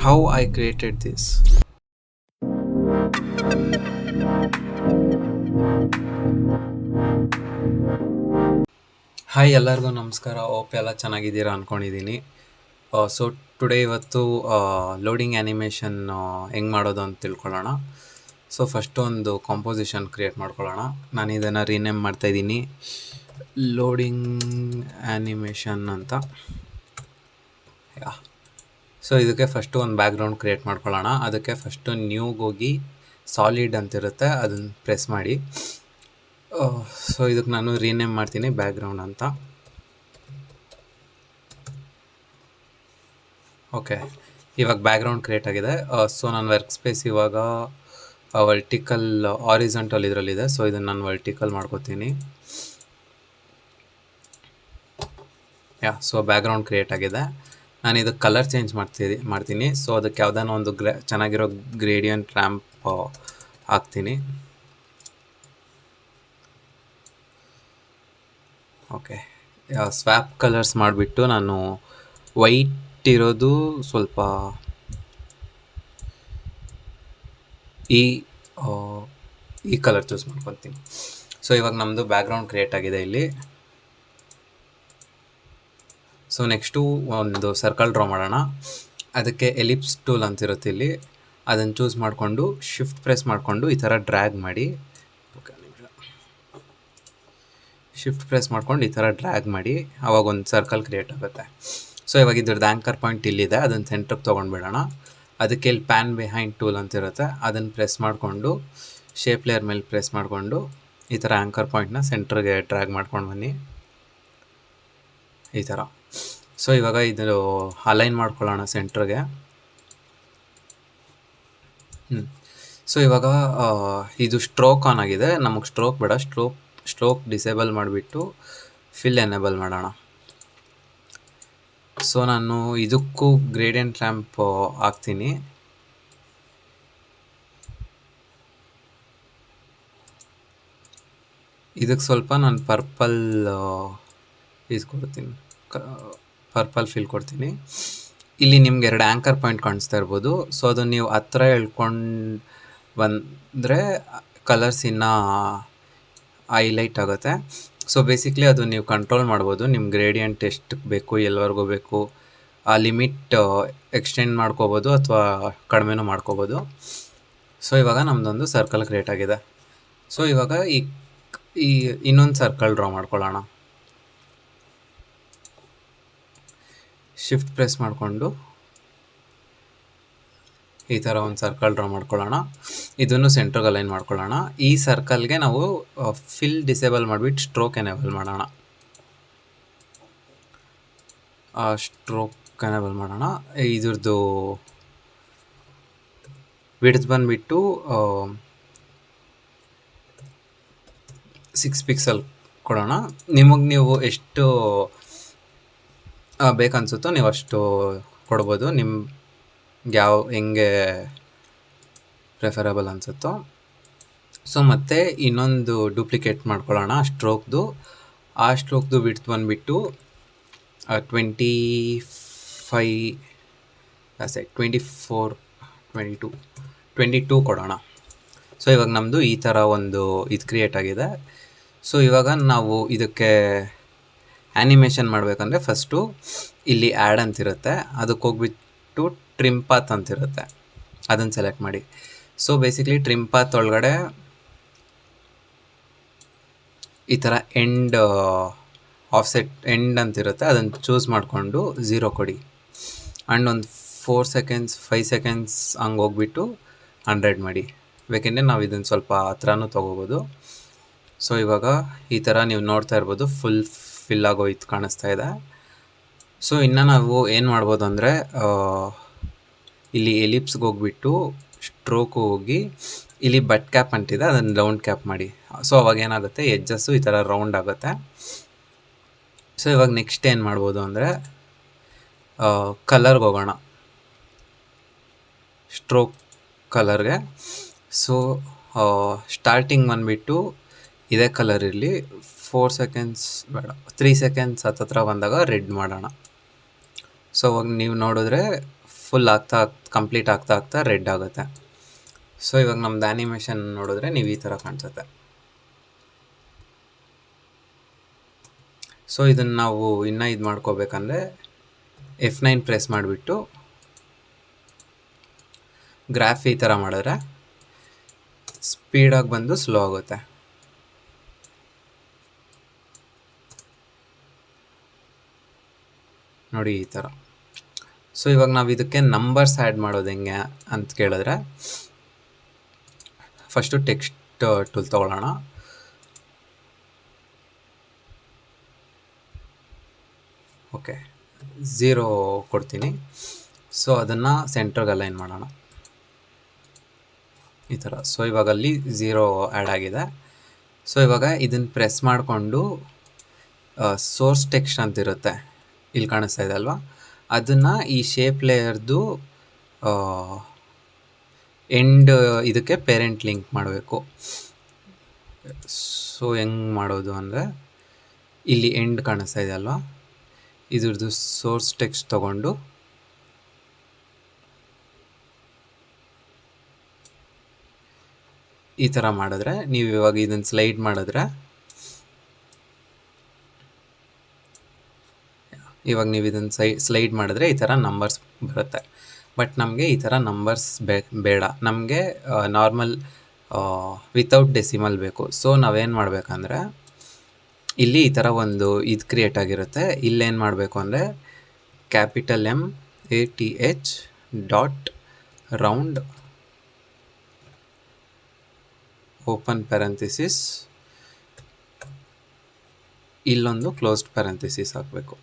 how I created this. Hi ಎಲ್ಲರಿಗೂ ನಮಸ್ಕಾರ. ಓಪ್ ಎಲ್ಲ ಚೆನ್ನಾಗಿದ್ದೀರಾ ಅಂದ್ಕೊಂಡಿದ್ದೀನಿ. ಸೊ ಟುಡೇ ಇವತ್ತು ಲೋಡಿಂಗ್ ಆ್ಯನಿಮೇಷನ್ ಹೆಂಗೆ ಮಾಡೋದು ಅಂತ ತಿಳ್ಕೊಳ್ಳೋಣ. ಸೊ ಫಸ್ಟು ಒಂದು ಕಾಂಪೋಸಿಷನ್ ಕ್ರಿಯೇಟ್ ಮಾಡ್ಕೊಳ್ಳೋಣ. ನಾನು ಇದನ್ನು ರೀನೇಮ್ ಮಾಡ್ತಾಯಿದ್ದೀನಿ ಲೋಡಿಂಗ್ ಆ್ಯನಿಮೇಷನ್ ಅಂತ. ಸೊ ಇದಕ್ಕೆ ಫಸ್ಟು ಒಂದು ಬ್ಯಾಕ್ಗ್ರೌಂಡ್ ಕ್ರಿಯೇಟ್ ಮಾಡ್ಕೊಳ್ಳೋಣ. ಅದಕ್ಕೆ ಫಸ್ಟು ನ್ಯೂಗೆ ಹೋಗಿ ಸಾಲಿಡ್ ಅಂತಿರುತ್ತೆ, ಅದನ್ನು ಪ್ರೆಸ್ ಮಾಡಿ. ಸೊ ಇದಕ್ಕೆ ನಾನು ರೀನೇಮ್ ಮಾಡ್ತೀನಿ ಬ್ಯಾಕ್ಗ್ರೌಂಡ್ ಅಂತ. ಓಕೆ, ಇವಾಗ ಬ್ಯಾಕ್ಗ್ರೌಂಡ್ ಕ್ರಿಯೇಟ್ ಆಗಿದೆ. ಸೊ ನನ್ನ ವರ್ಕ್ ಸ್ಪೇಸ್ ಇವಾಗ ವರ್ಟಿಕಲ್ ಆರಿಜೆಂಟಲ್ ಇದರಲ್ಲಿದೆ. ಸೊ ಇದನ್ನು ನಾನು ವರ್ಟಿಕಲ್ ಮಾಡ್ಕೋತೀನಿ. ಸೊ ಬ್ಯಾಕ್ಗ್ರೌಂಡ್ ಕ್ರಿಯೇಟ್ ಆಗಿದೆ. ನಾನು ಇದಕ್ಕೆ ಕಲರ್ ಚೇಂಜ್ ಮಾಡ್ತೀನಿ. ಸೊ ಅದಕ್ಕೆ ಯಾವುದಾನ ಒಂದು ಚೆನ್ನಾಗಿರೋ ಗ್ರೇಡಿಯಂಟ್ ರ್ಯಾಂಪ್ ಹಾಕ್ತೀನಿ. ಓಕೆ, ಸ್ವ್ಯಾಪ್ ಕಲರ್ಸ್ ಮಾಡಿಬಿಟ್ಟು ನಾನು ವೈಟ್ ಇರೋದು ಸ್ವಲ್ಪ ಈ ಕಲರ್ ಚೂಸ್ ಮಾಡ್ಕೊತೀನಿ. ಸೊ ಇವಾಗ ನಮ್ಮದು ಬ್ಯಾಕ್ಗ್ರೌಂಡ್ ಕ್ರಿಯೇಟ್ ಆಗಿದೆ ಇಲ್ಲಿ. ಸೊ ನೆಕ್ಸ್ಟು ಒಂದು ಸರ್ಕಲ್ ಡ್ರಾ ಮಾಡೋಣ. ಅದಕ್ಕೆ ಎಲಿಪ್ಸ್ ಟೂಲ್ ಅಂತಿರುತ್ತೆ ಇಲ್ಲಿ, ಅದನ್ನು ಚೂಸ್ ಮಾಡಿಕೊಂಡು ಶಿಫ್ಟ್ ಪ್ರೆಸ್ ಮಾಡಿಕೊಂಡು ಈ ಥರ ಡ್ರ್ಯಾಗ್ ಮಾಡಿ. ಶಿಫ್ಟ್ ಪ್ರೆಸ್ ಮಾಡ್ಕೊಂಡು ಈ ಥರ ಡ್ರ್ಯಾಗ್ ಮಾಡಿ, ಆವಾಗ ಒಂದು ಸರ್ಕಲ್ ಕ್ರಿಯೇಟ್ ಆಗುತ್ತೆ. ಸೊ ಇವಾಗ ಇದ್ರದ್ದು ಆ್ಯಂಕರ್ ಪಾಯಿಂಟ್ ಇಲ್ಲಿದೆ, ಅದನ್ನು ಸೆಂಟ್ರಿಗೆ ತೊಗೊಂಡ್ಬಿಡೋಣ. ಅದಕ್ಕೆ ಇಲ್ಲಿ ಪ್ಯಾನ್ ಬಿಹೈಂಡ್ ಟೂಲ್ ಅಂತಿರುತ್ತೆ, ಅದನ್ನು ಪ್ರೆಸ್ ಮಾಡಿಕೊಂಡು ಶೇಪ್ ಲೇಯರ್ ಮೇಲೆ ಪ್ರೆಸ್ ಮಾಡಿಕೊಂಡು ಈ ಥರ ಆ್ಯಂಕರ್ ಪಾಯಿಂಟ್ನ ಸೆಂಟ್ರಿಗೆ ಡ್ರ್ಯಾಗ್ ಮಾಡ್ಕೊಂಡು ಬನ್ನಿ, ಈ ಥರ. ಸೊ ಇವಾಗ ಇದು ಅಲೈನ್ ಮಾಡ್ಕೊಳ್ಳೋಣ ಸೆಂಟ್ರಿಗೆ. ಸೊ ಇವಾಗ ಇದು ಸ್ಟ್ರೋಕ್ ಆನ್ ಆಗಿದೆ, ನಮಗೆ ಸ್ಟ್ರೋಕ್ ಬೇಡ. ಸ್ಟ್ರೋಕ್ ಡಿಸೇಬಲ್ ಮಾಡಿಬಿಟ್ಟು ಫಿಲ್ ಎನೇಬಲ್ ಮಾಡೋಣ. ಸೊ ನಾನು ಇದಕ್ಕೂ ಗ್ರೇಡಿಯಂಟ್ ರ್ಯಾಂಪ್ ಹಾಕ್ತೀನಿ. ಇದಕ್ಕೆ ಸ್ವಲ್ಪ ನಾನು ಪರ್ಪಲ್ ಪರ್ಪಲ್ ಫಿಲ್ ಕೊಡ್ತೀನಿ. ಇಲ್ಲಿ ನಿಮ್ಗೆ 2 ಆ್ಯಂಕರ್ ಪಾಯಿಂಟ್ ಕಾಣಿಸ್ತಾ ಇರ್ಬೋದು. ಸೊ ಅದು ನೀವು ಹತ್ರ ಎಳ್ಕೊಂಡು ಬಂದರೆ ಕಲರ್ಸ್ ಇನ್ನೂ ಹೈಲೈಟ್ ಆಗುತ್ತೆ. ಸೊ ಬೇಸಿಕ್ಲಿ ಅದು ನೀವು ಕಂಟ್ರೋಲ್ ಮಾಡ್ಬೋದು, ನಿಮ್ಮ ಗ್ರೇಡಿಯಂಟ್ ಎಷ್ಟು ಬೇಕು, ಎಲ್ಲಿವರೆಗೂ ಬೇಕು, ಆ ಲಿಮಿಟ್ ಎಕ್ಸ್ಟೆಂಡ್ ಮಾಡ್ಕೋಬೋದು ಅಥವಾ ಕಡಿಮೆನೂ ಮಾಡ್ಕೋಬೋದು. ಸೊ ಇವಾಗ ನಮ್ಮದೊಂದು ಸರ್ಕಲ್ ಕ್ರಿಯೇಟ್ ಆಗಿದೆ. ಸೊ ಇವಾಗ ಈ ಇನ್ನೊಂದು ಸರ್ಕಲ್ ಡ್ರಾ ಮಾಡ್ಕೊಳ್ಳೋಣ. ಶಿಫ್ಟ್ ಪ್ರೆಸ್ ಮಾಡಿಕೊಂಡು ಈ ಥರ ಒಂದು ಸರ್ಕಲ್ ಡ್ರಾ ಮಾಡ್ಕೊಳ್ಳೋಣ. ಇದನ್ನು ಸೆಂಟ್ರಿಗೆ ಅಲೈನ್ ಮಾಡ್ಕೊಳ್ಳೋಣ. ಈ ಸರ್ಕಲ್ಗೆ ನಾವು ಫಿಲ್ ಡಿಸೇಬಲ್ ಮಾಡಿಬಿಟ್ಟು ಸ್ಟ್ರೋಕ್ ಎನೇಬಲ್ ಮಾಡೋಣ. ಸ್ಟ್ರೋಕ್ ಎನೇಬಲ್ ಮಾಡೋಣ. ಇದ್ರದ್ದು ವಿಡ್ತ್ ಬಂದುಬಿಟ್ಟು 6 ಪಿಕ್ಸೆಲ್ ಕೊಡೋಣ. ನೀವು ಎಷ್ಟು ಬೇಕನ್ಸುತ್ತೋ ನೀವು ಅಷ್ಟು ಕೊಡ್ಬೋದು, ನಿಮ್ಗೆ ಹೆಂಗೆ ಪ್ರೆಫರಬಲ್ ಅನಿಸುತ್ತೋ. ಸೊ ಮತ್ತು ಇನ್ನೊಂದು ಡೂಪ್ಲಿಕೇಟ್ ಮಾಡ್ಕೊಳ್ಳೋಣ ಸ್ಟ್ರೋಕ್ದು. ಆ ಸ್ಟ್ರೋಕ್ದು ವಿಡ್ತ್ ಬಂದುಬಿಟ್ಟು 22 ಕೊಡೋಣ. ಸೊ ಇವಾಗ ನಮ್ಮದು ಈ ಥರ ಒಂದು ಇದು ಕ್ರಿಯೇಟ್ ಆಗಿದೆ. ಸೊ ಇವಾಗ ನಾವು ಇದಕ್ಕೆ ಆ್ಯನಿಮೇಷನ್ ಮಾಡಬೇಕಂದ್ರೆ ಫಸ್ಟು ಇಲ್ಲಿ ಆ್ಯಡ್ ಅಂತಿರುತ್ತೆ, ಅದಕ್ಕೆ ಹೋಗ್ಬಿಟ್ಟು ಟ್ರಿಮ್ ಪಾತ್ ಅಂತಿರುತ್ತೆ, ಅದನ್ನು ಸೆಲೆಕ್ಟ್ ಮಾಡಿ. ಸೊ ಬೇಸಿಕ್ಲಿ ಟ್ರಿಮ್ ಪಾತ್ ಒಳಗಡೆ ಈ ಥರ ಎಂಡ್ ಆಫ್ಸೆಟ್ ಎಂಡ್ ಅಂತಿರುತ್ತೆ, ಅದನ್ನು ಚೂಸ್ ಮಾಡಿಕೊಂಡು 0 ಕೊಡಿ. ಆ್ಯಂಡ್ ಒಂದು 4 ಸೆಕೆಂಡ್ಸ್ 5 ಸೆಕೆಂಡ್ಸ್ ಹಂಗೆ ಹೋಗ್ಬಿಟ್ಟು 100 ಮಾಡಿ. ಬೇಕೆಂದರೆ ನಾವು ಇದನ್ನು ಸ್ವಲ್ಪ ಹತ್ರನೂ ತೊಗೋಬೋದು. ಸೊ ಇವಾಗ ಈ ಥರ ನೀವು ನೋಡ್ತಾ ಇರ್ಬೋದು, ಫಿಲ್ ಆಗೋಯ್ತು ಕಾಣಿಸ್ತಾ ಇದೆ. ಸೊ ಇನ್ನು ನಾವು ಏನು ಮಾಡ್ಬೋದು ಅಂದರೆ ಇಲ್ಲಿ ಎಲಿಪ್ಸ್ಗೆ ಹೋಗ್ಬಿಟ್ಟು ಸ್ಟ್ರೋಕು ಹೋಗಿ ಇಲ್ಲಿ ಬಟ್ ಕ್ಯಾಪ್ ಅಂತಿದೆ, ಅದನ್ನು ರೌಂಡ್ ಕ್ಯಾಪ್ ಮಾಡಿ. ಸೊ ಅವಾಗ ಏನಾಗುತ್ತೆ, ಎಡ್ಜಸ್ಸು ಈ ಥರ ರೌಂಡ್ ಆಗುತ್ತೆ. ಸೊ ಇವಾಗ ನೆಕ್ಸ್ಟ್ ಏನು ಮಾಡ್ಬೋದು ಅಂದರೆ ಕಲರ್ಗೆ ಹೋಗೋಣ, ಸ್ಟ್ರೋಕ್ ಕಲರ್ಗೆ. ಸೊ ಸ್ಟಾರ್ಟಿಂಗ್ ಬಂದುಬಿಟ್ಟು ಇದೇ ಕಲರ್ ಇರಲಿ, 4 ಸೆಕೆಂಡ್ಸ್ ಬೇಡ, 3 ಸೆಕೆಂಡ್ಸ್ ಹತ್ತತ್ರ ಬಂದಾಗ ರೆಡ್ ಮಾಡೋಣ. ಸೊ ಅವಾಗ ನೀವು ನೋಡಿದ್ರೆ ಫುಲ್ ಕಂಪ್ಲೀಟ್ ಆಗ್ತಾ ರೆಡ್ ಆಗುತ್ತೆ. ಸೊ ಇವಾಗ ನಮ್ದು ಆ್ಯನಿಮೇಷನ್ ನೋಡಿದ್ರೆ ನೀವು ಈ ಥರ ಕಾಣಿಸುತ್ತೆ. ಸೊ ಇದನ್ನು ನಾವು ಇನ್ನೂ ಇದು ಮಾಡ್ಕೋಬೇಕಂದ್ರೆ F9 ಪ್ರೆಸ್ ಮಾಡಿಬಿಟ್ಟು ಗ್ರಾಫ್ ಈ ಥರ ಮಾಡಿದ್ರೆ ಸ್ಪೀಡಾಗಿ ಬಂದು ಸ್ಲೋ ಆಗುತ್ತೆ. ನೋಡಿ ಈ ಥರ. ಸೊ ಇವಾಗ ನಾವು ಇದಕ್ಕೆ ನಂಬರ್ಸ್ ಆ್ಯಡ್ ಮಾಡೋದು ಹೆಂಗೆ ಅಂತ ಕೇಳಿದ್ರೆ, ಫಸ್ಟು ಟೆಕ್ಸ್ಟ್ ಟೂಲ್ ತೊಗೊಳ್ಳೋಣ. ಓಕೆ, 0 ಕೊಡ್ತೀನಿ. ಸೊ ಅದನ್ನು ಸೆಂಟ್ರಿಗೆ ಅಲೈನ್ ಮಾಡೋಣ ಈ ಥರ. ಸೊ ಇವಾಗ ಅಲ್ಲಿ 0 ಆ್ಯಡ್ ಆಗಿದೆ. ಸೊ ಇವಾಗ ಇದನ್ನು ಪ್ರೆಸ್ ಮಾಡಿಕೊಂಡು ಸೋರ್ಸ್ ಟೆಕ್ಸ್ಟ್ ಅಂತಿರುತ್ತೆ, ಇಲ್ಲಿ ಕಾಣಿಸ್ತಾ ಇದೆ ಅಲ್ವಾ, ಅದನ್ನು ಈ ಶೇಪ್ ಲೇಯರ್ದು ಎಂಡ್ ಇದಕ್ಕೆ ಪೇರೆಂಟ್ ಲಿಂಕ್ ಮಾಡಬೇಕು. ಸೊ ಹೆಂಗೆ ಮಾಡೋದು ಅಂದರೆ, ಇಲ್ಲಿ ಎಂಡ್ ಕಾಣಿಸ್ತಾ ಇದೆ ಅಲ್ವಾ, ಇದ್ರದ್ದು ಸೋರ್ಸ್ ಟೆಕ್ಸ್ಟ್ ತೊಗೊಂಡು ಈ ಥರ ಮಾಡಿದ್ರೆ, ನೀವು ಇವಾಗ ಇದನ್ನು ಸ್ಲೈಡ್ ಮಾಡಿದ್ರೆ, ಇವಾಗ ನೀವು ಇದನ್ನು ಸ್ಲೈಡ್ ಮಾಡಿದ್ರೆ ಈ ಥರ ನಂಬರ್ಸ್ ಬರುತ್ತೆ. ಬಟ್ ನಮಗೆ ಈ ಥರ ನಂಬರ್ಸ್ ಬೇಡ, ನಮಗೆ ನಾರ್ಮಲ್ ವಿತೌಟ್ ಡೆಸಿಮಲ್ ಬೇಕು. ಸೊ ನಾವೇನು ಮಾಡಬೇಕಂದ್ರೆ, ಇಲ್ಲಿ ಈ ಥರ ಒಂದು ಇದು ಕ್ರಿಯೇಟ್ ಆಗಿರುತ್ತೆ. ಇಲ್ಲೇನು ಮಾಡಬೇಕು ಅಂದರೆ MATH dot round open parenthesis, ಇಲ್ಲೊಂದು ಕ್ಲೋಸ್ಡ್ ಪ್ಯಾರಂಥಿಸಿಸ್ ಹಾಕಬೇಕು.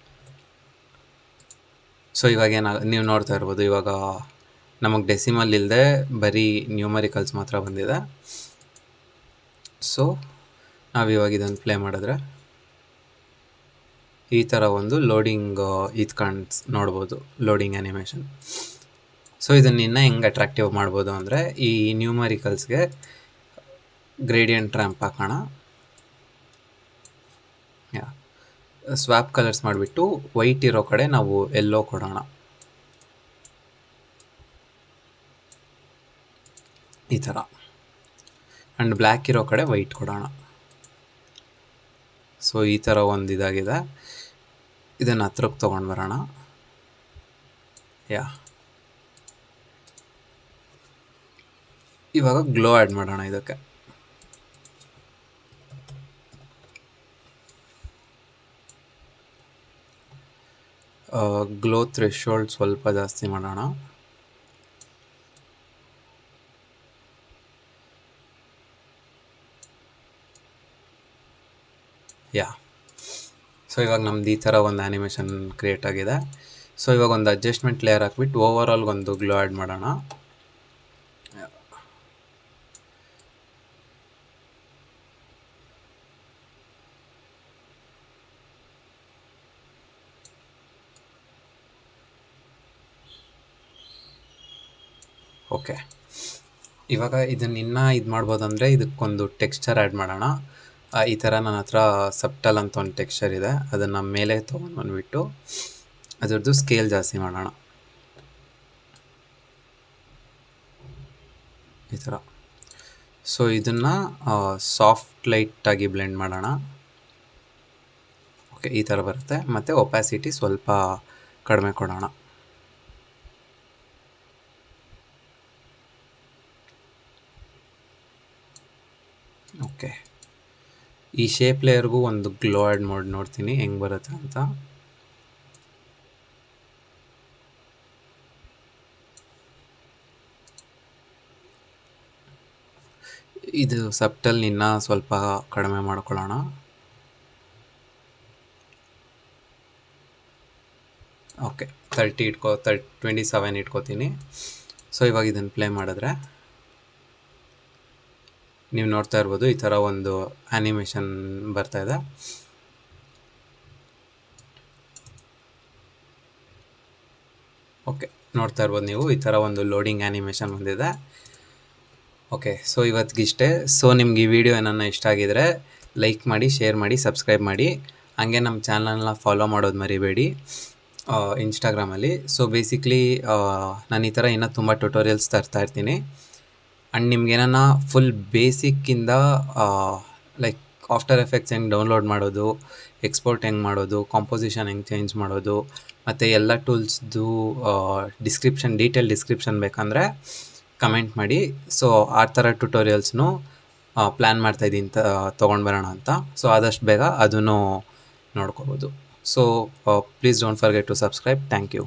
ಸೊ ಇವಾಗ ನೀವು ನೋಡ್ತಾ ಇರ್ಬೋದು, ಇವಾಗ ನಮಗೆ ಡೆಸಿಮಲ್ ಇಲ್ಲದೆ ಬರೀ ನ್ಯೂಮರಿಕಲ್ಸ್ ಮಾತ್ರ ಬಂದಿದೆ. ಸೊ ನಾವಿವಾಗ ಇದನ್ನು ಪ್ಲೇ ಮಾಡಿದ್ರೆ ಈ ಥರ ಒಂದು ಲೋಡಿಂಗ್ ಇದು ನೋಡ್ಬೋದು, ಲೋಡಿಂಗ್ ಆ್ಯನಿಮೇಷನ್. ಸೊ ಇದನ್ನು ಇನ್ನೂ ಹೆಂಗೆ ಅಟ್ರಾಕ್ಟಿವ್ ಮಾಡ್ಬೋದು ಅಂದರೆ, ಈ ನ್ಯೂಮರಿಕಲ್ಸ್ಗೆ ಗ್ರೇಡಿಯಂಟ್ ರ್ಯಾಂಪ್ ಹಾಕೋಣ. ಸ್ವಾಪ್ ಕಲರ್ಸ್ ಮಾಡಿಬಿಟ್ಟು ವೈಟ್ ಇರೋ ಕಡೆ ನಾವು ಎಲ್ಲೋ ಕೊಡೋಣ ಈ ಥರ, ಆ್ಯಂಡ್ ಬ್ಲ್ಯಾಕ್ ಇರೋ ಕಡೆ ವೈಟ್ ಕೊಡೋಣ. ಸೊ ಈ ಥರ ಒಂದು ಇದಾಗಿದೆ. ಇದನ್ನು ಹತ್ರಕ್ಕೆ ತೊಗೊಂಡು ಬರೋಣ. ಇವಾಗ ಗ್ಲೋ ಆ್ಯಡ್ ಮಾಡೋಣ ಇದಕ್ಕೆ. ಗ್ಲೋ ಥ್ರೆಶೋಲ್ಡ್ ಸ್ವಲ್ಪ ಜಾಸ್ತಿ ಮಾಡೋಣ. ಸೊ ಇವಾಗ ನಮ್ದು ಈ ಥರ ಒಂದು ಆ್ಯನಿಮೇಷನ್ ಕ್ರಿಯೇಟ್ ಆಗಿದೆ. ಸೊ ಇವಾಗ ಒಂದು ಅಡ್ಜಸ್ಟ್ಮೆಂಟ್ ಲೇಯರ್ ಹಾಕ್ಬಿಟ್ಟು ಓವರಾಲ್ ಒಂದು ಗ್ಲೋ ಆ್ಯಡ್ ಮಾಡೋಣ. ಓಕೆ, ಇವಾಗ ಇದನ್ನು ಇನ್ನೂ ಇದು ಮಾಡ್ಬೋದಂದರೆ ಇದಕ್ಕೊಂದು ಟೆಕ್ಸ್ಚರ್ ಆ್ಯಡ್ ಮಾಡೋಣ. ಈ ಥರ ನನ್ನ ಹತ್ರ ಸಬ್ಟಲ್ ಅಂತ ಒಂದು ಟೆಕ್ಸ್ಚರ್ ಇದೆ, ಅದನ್ನು ಮೇಲೆ ತೊಗೊಂಡು ಬಂದುಬಿಟ್ಟು ಅದರದ್ದು ಸ್ಕೇಲ್ ಜಾಸ್ತಿ ಮಾಡೋಣ ಈ ಥರ. ಸೊ ಇದನ್ನು ಸಾಫ್ಟ್ ಲೈಟಾಗಿ ಬ್ಲೆಂಡ್ ಮಾಡೋಣ. ಓಕೆ, ಈ ಥರ ಬರುತ್ತೆ. ಮತ್ತು ಒಪ್ಯಾಸಿಟಿ ಸ್ವಲ್ಪ ಕಡಿಮೆ ಕೊಡೋಣ. ಓಕೆ, ಈ ಶೇಪ್ ಲೇಯರ್ಗೂ ಒಂದು ಗ್ಲೋ ಆ್ಯಡ್ ನೋಡ್ತೀನಿ ಹೆಂಗೆ ಬರುತ್ತೆ ಅಂತ. ಇದು ಸಬ್ಟಲ್ ಇನ್ನೂ ಸ್ವಲ್ಪ ಕಡಿಮೆ ಮಾಡ್ಕೊಳ್ಳೋಣ. ಓಕೆ, 27 ಇಟ್ಕೋತೀನಿ. ಸೊ ಇವಾಗ ಇದನ್ನು ಪ್ಲೇ ಮಾಡಿದ್ರೆ ನೀವು ನೋಡ್ತಾ ಇರ್ಬೋದು, ಈ ಥರ ಒಂದು ಆ್ಯನಿಮೇಷನ್ ಬರ್ತಾಯಿದೆ. ಓಕೆ, ನೋಡ್ತಾ ಇರ್ಬೋದು ನೀವು, ಈ ಥರ ಒಂದು ಲೋಡಿಂಗ್ ಆ್ಯನಿಮೇಷನ್ ಬಂದಿದೆ. ಓಕೆ, ಸೊ ಇವತ್ತಿಗಿಷ್ಟೇ. ಸೊ ನಿಮ್ಗೆ ಈ ವಿಡಿಯೋ ಏನನ್ನ ಇಷ್ಟ ಆಗಿದರೆ ಲೈಕ್ ಮಾಡಿ, ಶೇರ್ ಮಾಡಿ, ಸಬ್ಸ್ಕ್ರೈಬ್ ಮಾಡಿ. ಹಾಗೆ ನಮ್ಮ ಚಾನಲ್ನ ಫಾಲೋ ಮಾಡೋದು ಮರಿಬೇಡಿ. ಇನ್ಸ್ಟಾಗ್ರಾಮಲ್ಲಿ. ಸೊ ಬೇಸಿಕ್ಲಿ ನಾನು ಈ ಥರ ಇನ್ನೂ ತುಂಬ ಟ್ಯುಟೋರಿಯಲ್ಸ್ ತರ್ತಾ ಇರ್ತೀನಿ. ಆ್ಯಂಡ್ ನಿಮ್ಗೇನಾನ ಫುಲ್ ಬೇಸಿಕ್ಕಿಂದ ಲೈಕ್ ಆಫ್ಟರ್ ಎಫೆಕ್ಟ್ಸ್ ಹೆಂಗೆ ಡೌನ್ಲೋಡ್ ಮಾಡೋದು, ಎಕ್ಸ್ಪೋರ್ಟ್ ಹೆಂಗೆ ಮಾಡೋದು, ಕಾಂಪೋಸಿಷನ್ ಹೆಂಗೆ ಚೇಂಜ್ ಮಾಡೋದು, ಮತ್ತು ಎಲ್ಲ ಟೂಲ್ಸ್ದು ಡೀಟೇಲ್ ಡಿಸ್ಕ್ರಿಪ್ಷನ್ ಬೇಕಂದರೆ ಕಮೆಂಟ್ ಮಾಡಿ. ಸೊ ಆ ಥರ ಟ್ಯುಟೋರಿಯಲ್ಸ್ನು ಪ್ಲ್ಯಾನ್ ಮಾಡ್ತಾಯಿದ್ದೀನಿ ತೊಗೊಂಡು ಬರೋಣ ಅಂತ. ಸೊ ಆದಷ್ಟು ಬೇಗ ಅದನ್ನು ನೋಡ್ಕೋಬೋದು. So please don't forget to subscribe. Thank you.